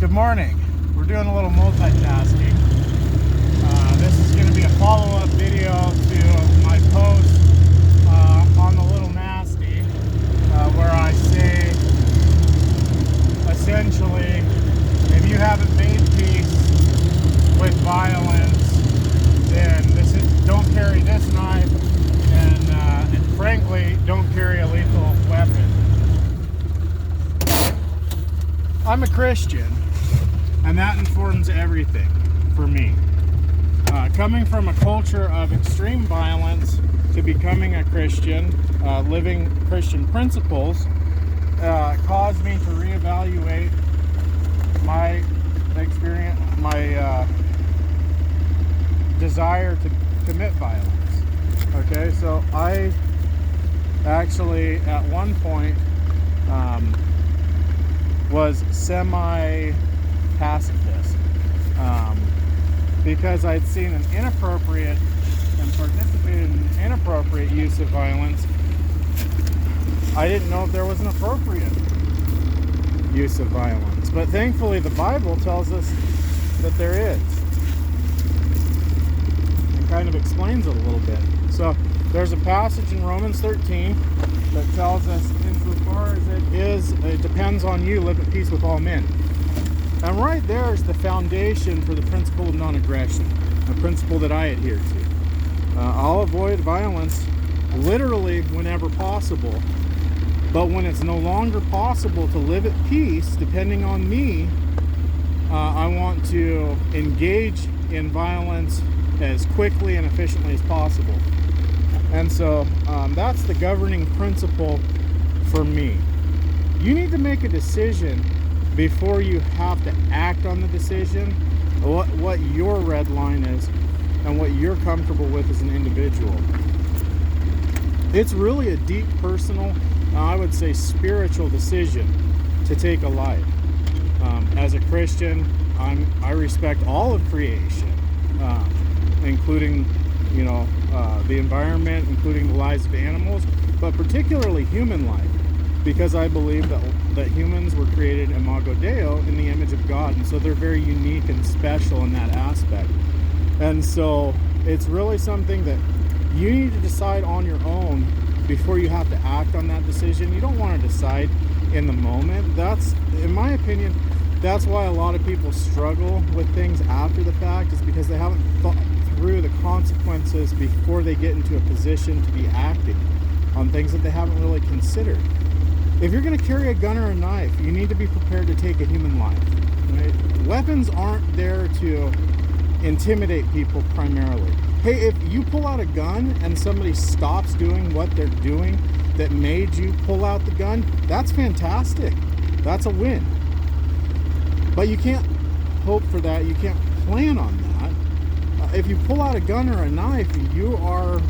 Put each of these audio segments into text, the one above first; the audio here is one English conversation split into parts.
Good morning. We're doing a little multitasking. This is going to be a follow-up video to my post on the Little Nasty, where I say, essentially, if you haven't made peace with violence, then don't carry this knife, and frankly, don't carry a lethal weapon. I'm a Christian, and that informs everything for me. Coming from a culture of extreme violence to becoming a Christian, living Christian principles, caused me to reevaluate my experience, my desire to commit violence. Okay, so I actually at one point was semi-pacifist because I'd seen an inappropriate and participated in an inappropriate use of violence. I didn't know if there was an appropriate use of violence, but thankfully the Bible tells us that there is, and kind of explains it a little bit. So there's a passage in Romans 13 that tells us, insofar as it depends on you, live at peace with all men. And right there is the foundation for the principle of non-aggression, a principle that I adhere to. I'll avoid violence literally whenever possible, but when it's no longer possible to live at peace, depending on me, I want to engage in violence as quickly and efficiently as possible. And so that's the governing principle for me. You need to make a decision before you have to act on the decision, what your red line is and what you're comfortable with as an individual. It's really a deep personal, I would say spiritual decision to take a life. As a Christian, I respect all of creation, including the environment, including the lives of animals, but particularly human life, because I believe that humans were created imago Dei, in the image of God, and so they're very unique and special in that aspect. And so it's really something that you need to decide on your own before you have to act on that decision. You don't want to decide in the moment. That's, in my opinion, that's why a lot of people struggle with things after the fact, is because they haven't thought through the consequences before they get into a position to be acting on things that they haven't really considered. If you're going to carry a gun or a knife, you need to be prepared to take a human life. Right? Weapons aren't there to intimidate people primarily. Hey, if you pull out a gun and somebody stops doing what they're doing that made you pull out the gun, that's fantastic. That's a win. But you can't hope for that. You can't plan on that. If you pull out a gun or a knife, you are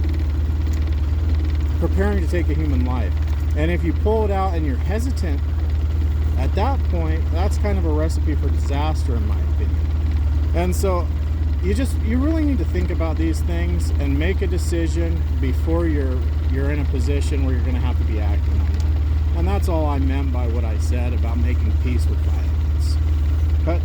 preparing to take a human life. And if you pull it out and you're hesitant, at that point, that's kind of a recipe for disaster, in my opinion. And so you really need to think about these things and make a decision before you're in a position where you're going to have to be acting on that. And that's all I meant by what I said about making peace with violence. But